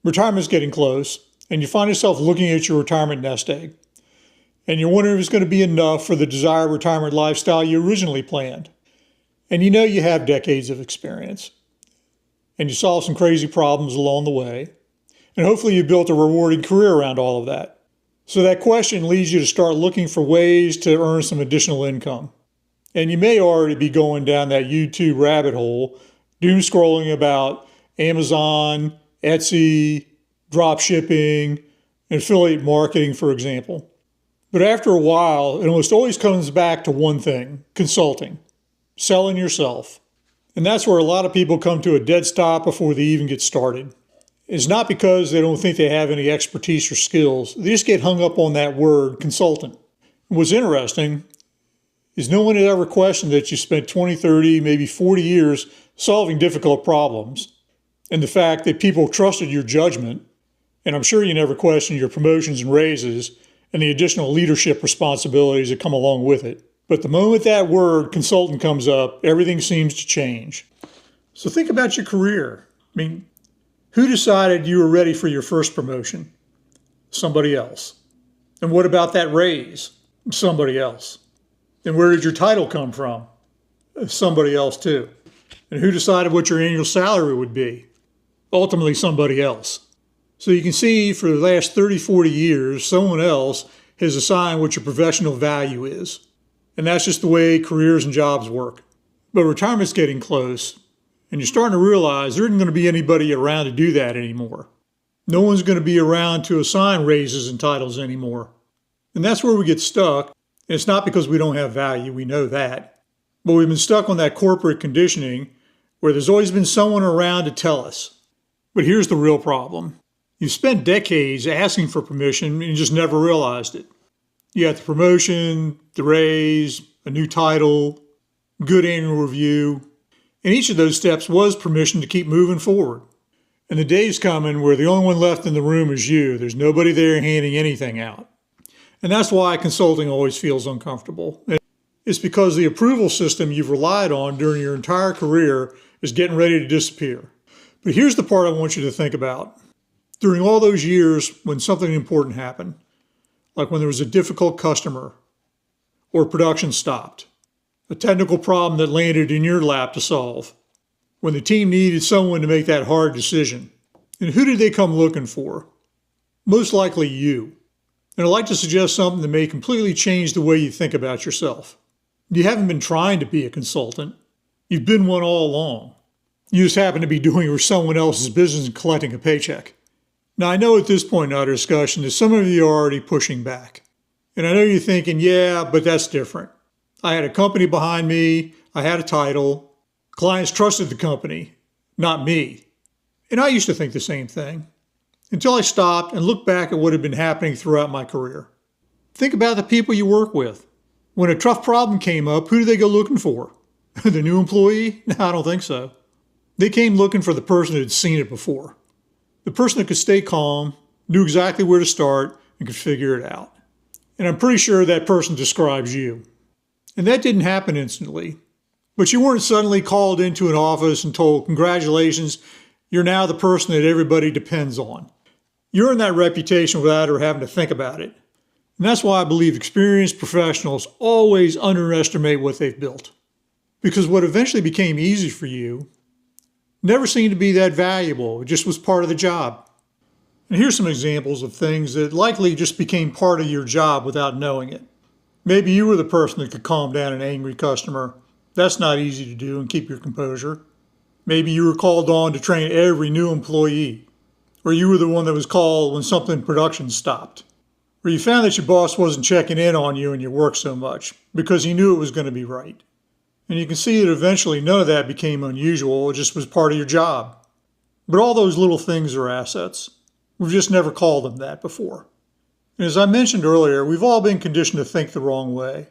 Retirement's getting close, and you find yourself looking at your retirement nest egg. And you're wondering if it's going to be enough for the desired retirement lifestyle you originally planned. And you know you have decades of experience. And you solved some crazy problems along the way. And hopefully you built a rewarding career around all of that. So that question leads you to start looking for ways to earn some additional income. And you may already be going down that YouTube rabbit hole, doom scrolling about Amazon, Etsy, drop shipping, and affiliate marketing, for example. But after a while, it almost always comes back to one thing: consulting, selling yourself. And that's where a lot of people come to a dead stop before they even get started. It's not because they don't think they have any expertise or skills. They just get hung up on that word, consultant. What's interesting is no one has ever questioned that you spent 20, 30, maybe 40 years solving difficult problems, and the fact that people trusted your judgment. And I'm sure you never questioned your promotions and raises and the additional leadership responsibilities that come along with it. But the moment that word consultant comes up, everything seems to change. So think about your career. Who decided you were ready for your first promotion? Somebody else. And what about that raise? Somebody else. And where did your title come from? Somebody else too. And who decided what your annual salary would be? Ultimately, somebody else. So you can see for the last 30, 40 years, someone else has assigned what your professional value is. And that's just the way careers and jobs work. But retirement's getting close, and you're starting to realize there isn't going to be anybody around to do that anymore. No one's going to be around to assign raises and titles anymore. And that's where we get stuck. And it's not because we don't have value, we know that. But we've been stuck on that corporate conditioning where there's always been someone around to tell us. But here's the real problem. You've spent decades asking for permission and you just never realized it. You got the promotion, the raise, a new title, good annual review, and each of those steps was permission to keep moving forward. And the day's coming where the only one left in the room is you. There's nobody there handing anything out. And that's why consulting always feels uncomfortable. It's because the approval system you've relied on during your entire career is getting ready to disappear. But here's the part I want you to think about. During all those years when something important happened, like when there was a difficult customer or production stopped, a technical problem that landed in your lap to solve, when the team needed someone to make that hard decision, and who did they come looking for? Most likely you. And I'd like to suggest something that may completely change the way you think about yourself. You haven't been trying to be a consultant. You've been one all along. You just happen to be doing it for someone else's business and collecting a paycheck. Now, I know at this point in our discussion that some of you are already pushing back. And I know you're thinking, yeah, but that's different. I had a company behind me. I had a title. Clients trusted the company, not me. And I used to think the same thing until I stopped and looked back at what had been happening throughout my career. Think about the people you work with. When a tough problem came up, who did they go looking for? The new employee? No, I don't think so. They came looking for the person who had seen it before. The person that could stay calm, knew exactly where to start, and could figure it out. And I'm pretty sure that person describes you. And that didn't happen instantly. But you weren't suddenly called into an office and told, congratulations, you're now the person that everybody depends on. You earned that reputation without ever having to think about it. And that's why I believe experienced professionals always underestimate what they've built. Because what eventually became easy for you never seemed to be that valuable. It just was part of the job. And here's some examples of things that likely just became part of your job without knowing it. Maybe you were the person that could calm down an angry customer. That's not easy to do and keep your composure. Maybe you were called on to train every new employee. Or you were the one that was called when something in production stopped. Or you found that your boss wasn't checking in on you and your work so much because he knew it was going to be right. And you can see that eventually none of that became unusual, it just was part of your job. But all those little things are assets. We've just never called them that before. And as I mentioned earlier, we've all been conditioned to think the wrong way.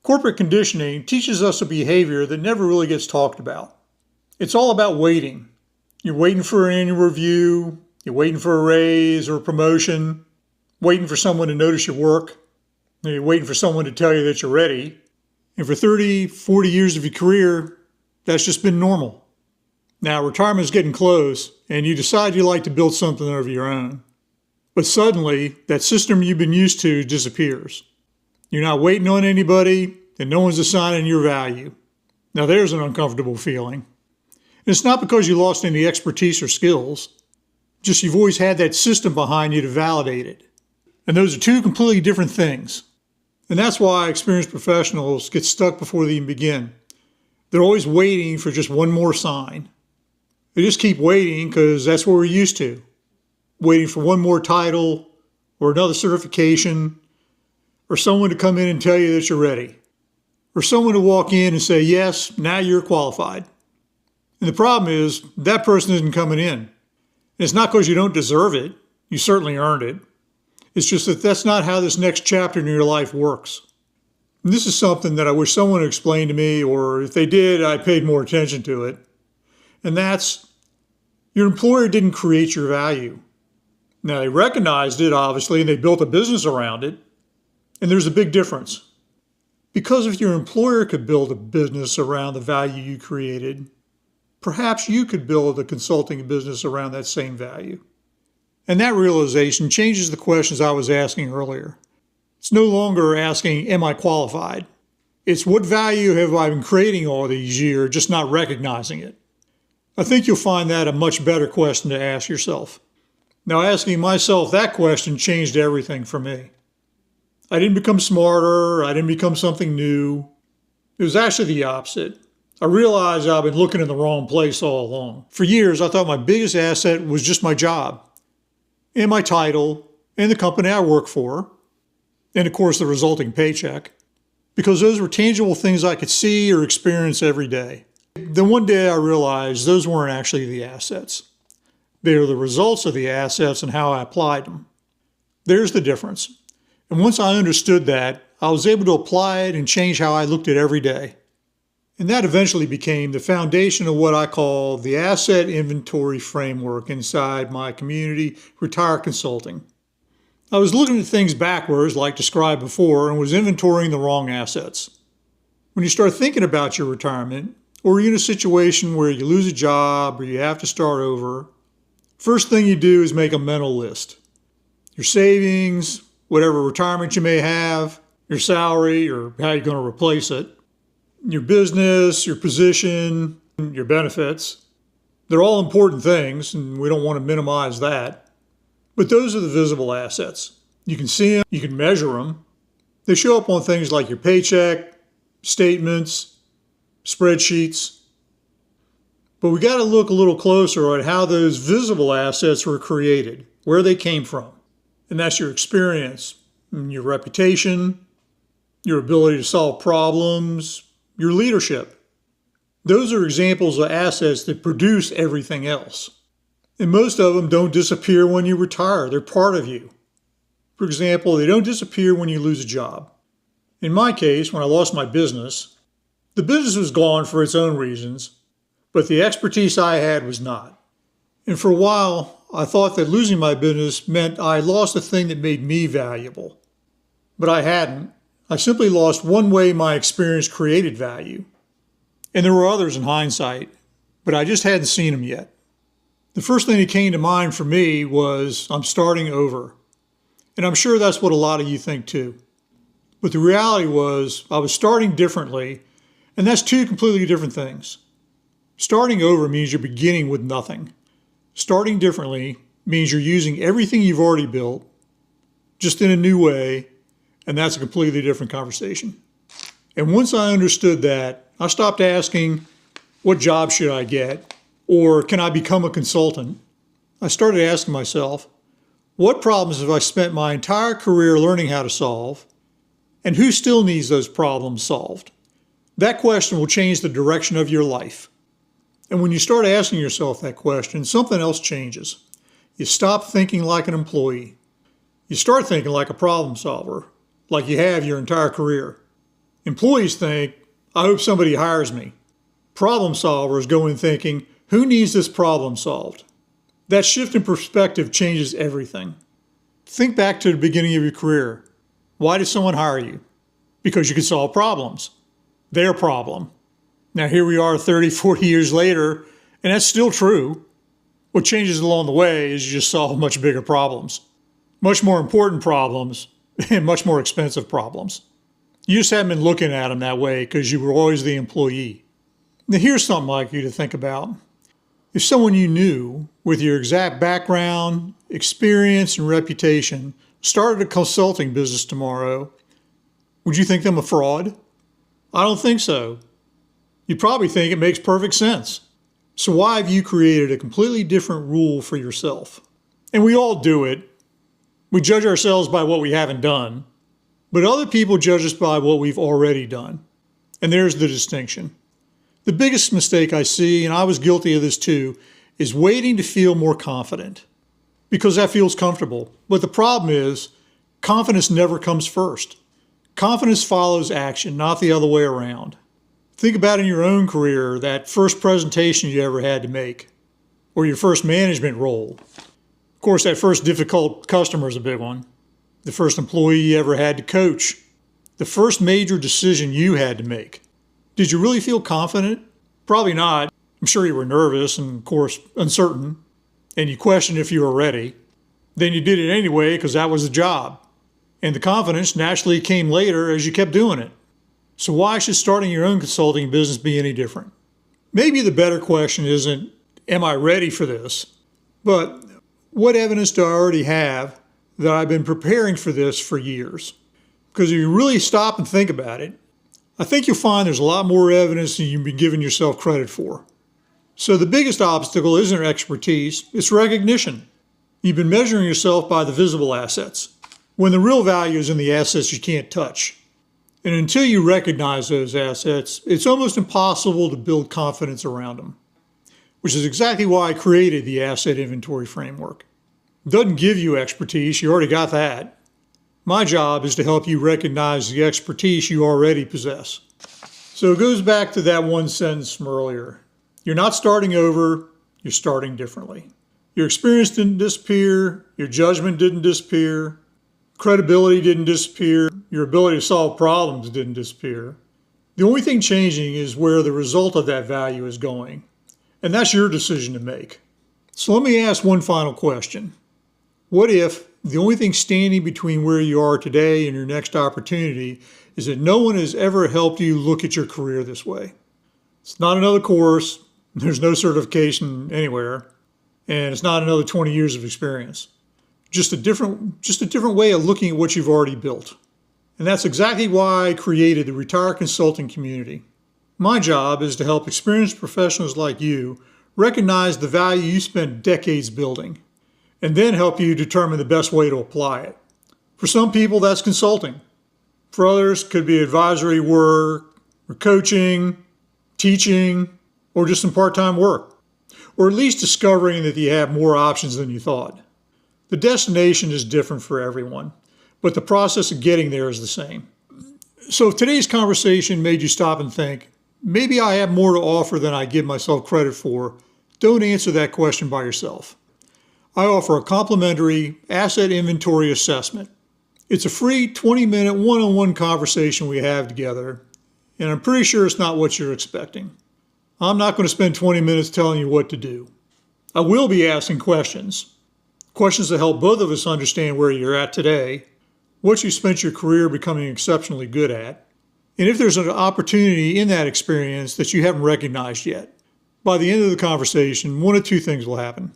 Corporate conditioning teaches us a behavior that never really gets talked about. It's all about waiting. You're waiting for an annual review, you're waiting for a raise or a promotion, waiting for someone to notice your work, and you're waiting for someone to tell you that you're ready. And for 30, 40 years of your career, that's just been normal. Now, retirement's getting close, and you decide you like to build something of your own. But suddenly, that system you've been used to disappears. You're not waiting on anybody, and no one's assigning your value. Now, there's an uncomfortable feeling. And it's not because you lost any expertise or skills, just you've always had that system behind you to validate it. And those are two completely different things. And that's why experienced professionals get stuck before they even begin. They're always waiting for just one more sign. They just keep waiting because that's what we're used to. Waiting for one more title or another certification or someone to come in and tell you that you're ready. Or someone to walk in and say, yes, now you're qualified. And the problem is that person isn't coming in. And it's not because you don't deserve it. You certainly earned it. It's just that that's not how this next chapter in your life works. And this is something that I wish someone had explained to me, or if they did, I paid more attention to it. And that's, your employer didn't create your value. Now, they recognized it, obviously, and they built a business around it. And there's a big difference. Because if your employer could build a business around the value you created, perhaps you could build a consulting business around that same value. And that realization changes the questions I was asking earlier. It's no longer asking, am I qualified? It's what value have I been creating all these years, just not recognizing it? I think you'll find that a much better question to ask yourself. Now, asking myself that question changed everything for me. I didn't become smarter. I didn't become something new. It was actually the opposite. I realized I've been looking in the wrong place all along. For years, I thought my biggest asset was just my job, and my title, and the company I work for, and of course the resulting paycheck, because those were tangible things I could see or experience every day. Then one day I realized those weren't actually the assets. They are the results of the assets and how I applied them. There's the difference. And once I understood that, I was able to apply it and change how I looked at every day. And that eventually became the foundation of what I call the asset inventory framework inside my community retire consulting. I was looking at things backwards, like described before, and was inventorying the wrong assets. When you start thinking about your retirement, or you're in a situation where you lose a job or you have to start over, first thing you do is make a mental list. Your savings, whatever retirement you may have, your salary or how you're going to replace it, your business, your position, your benefits. They're all important things, and we don't want to minimize that. But those are the visible assets. You can see them, you can measure them. They show up on things like your paycheck, statements, spreadsheets. But we got to look a little closer at how those visible assets were created, where they came from. And that's your experience, your reputation, your ability to solve problems, your leadership. Those are examples of assets that produce everything else. And most of them don't disappear when you retire. They're part of you. For example, they don't disappear when you lose a job. In my case, when I lost my business, the business was gone for its own reasons, but the expertise I had was not. And for a while, I thought that losing my business meant I lost the thing that made me valuable. But I hadn't. I simply lost one way my experience created value. And there were others in hindsight, but I just hadn't seen them yet. The first thing that came to mind for me was I'm starting over. And I'm sure that's what a lot of you think too. But the reality was I was starting differently, and that's two completely different things. Starting over means you're beginning with nothing. Starting differently means you're using everything you've already built, just in a new way, and that's a completely different conversation. And once I understood that, I stopped asking, what job should I get? Or can I become a consultant? I started asking myself, what problems have I spent my entire career learning how to solve? And who still needs those problems solved? That question will change the direction of your life. And when you start asking yourself that question, something else changes. You stop thinking like an employee. You start thinking like a problem solver, like you have your entire career. Employees think, I hope somebody hires me. Problem solvers go in thinking, who needs this problem solved? That shift in perspective changes everything. Think back to the beginning of your career. Why did someone hire you? Because you could solve problems. Their problem. Now here we are 30, 40 years later, And that's still true. What changes along the way is you just solve much bigger problems, much more important problems, and much more expensive problems. You just haven't been looking at them that way because you were always the employee. Now here's something I'd like you to think about. If someone you knew with your exact background, experience, and reputation started a consulting business tomorrow, would you think them a fraud? I don't think so. You'd probably think it makes perfect sense. So why have you created a completely different rule for yourself? And we all do it. We judge ourselves by what we haven't done, but other people judge us by what we've already done. And there's the distinction. The biggest mistake I see, and I was guilty of this too, is waiting to feel more confident because that feels comfortable. But the problem is, confidence never comes first. Confidence follows action, not the other way around. Think about in your own career, that first presentation you ever had to make, or your first management role. Of course, that first difficult customer is a big one. The first employee you ever had to coach. The first major decision you had to make. Did you really feel confident? Probably not. I'm sure you were nervous and, of course, uncertain, and you questioned if you were ready. Then you did it anyway because that was the job. And the confidence naturally came later as you kept doing it. So why should starting your own consulting business be any different? Maybe the better question isn't, am I ready for this? But what evidence do I already have that I've been preparing for this for years? Because if you really stop and think about it, I think you'll find there's a lot more evidence than you've been giving yourself credit for. So the biggest obstacle isn't expertise, it's recognition. You've been measuring yourself by the visible assets, when the real value is in the assets you can't touch. And until you recognize those assets, it's almost impossible to build confidence around them, which is exactly why I created the asset inventory framework. It doesn't give you expertise, you already got that. My job is to help you recognize the expertise you already possess. So it goes back to that one sentence from earlier. You're not starting over, you're starting differently. Your experience didn't disappear, your judgment didn't disappear, credibility didn't disappear, your ability to solve problems didn't disappear. The only thing changing is where the result of that value is going. And that's your decision to make. So let me ask one final question. What if the only thing standing between where you are today and your next opportunity is that no one has ever helped you look at your career this way? It's not another course, there's no certification anywhere, and it's not another 20 years of experience. Just a different way of looking at what you've already built. And that's exactly why I created the Retire Consulting community. My job is to help experienced professionals like you recognize the value you spent decades building, and then help you determine the best way to apply it. For some people, that's consulting. For others, it could be advisory work, or coaching, teaching, or just some part-time work, or at least discovering that you have more options than you thought. The destination is different for everyone, but the process of getting there is the same. So if today's conversation made you stop and think, maybe I have more to offer than I give myself credit for, don't answer that question by yourself. I offer a complimentary asset inventory assessment. It's a free 20-minute one-on-one conversation we have together, and I'm pretty sure it's not what you're expecting. I'm not going to spend 20 minutes telling you what to do. I will be asking questions that help both of us understand where you're at today, what you spent your career becoming exceptionally good at, and if there's an opportunity in that experience that you haven't recognized yet. By the end of the conversation, one of two things will happen.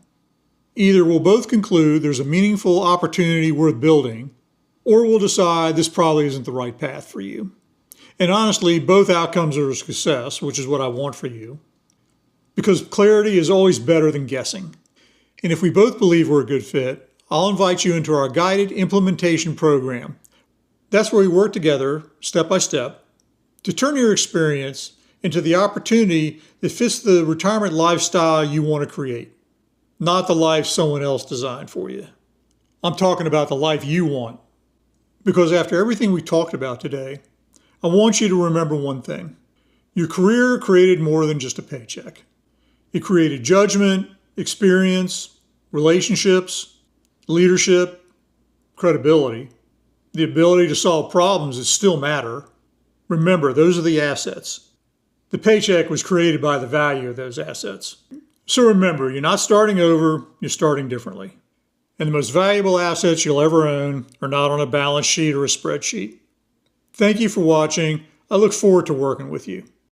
Either we'll both conclude there's a meaningful opportunity worth building, or we'll decide this probably isn't the right path for you. And honestly, both outcomes are a success, which is what I want for you, because clarity is always better than guessing. And if we both believe we're a good fit, I'll invite you into our guided implementation program. That's where we work together, step by step, to turn your experience into the opportunity that fits the retirement lifestyle you want to create, not the life someone else designed for you. I'm talking about the life you want. Because after everything we talked about today, I want you to remember one thing. Your career created more than just a paycheck. It created judgment, experience, relationships, leadership, credibility, the ability to solve problems that still matter. Remember, those are the assets. The paycheck was created by the value of those assets. So remember, you're not starting over, you're starting differently. And the most valuable assets you'll ever own are not on a balance sheet or a spreadsheet. Thank you for watching. I look forward to working with you.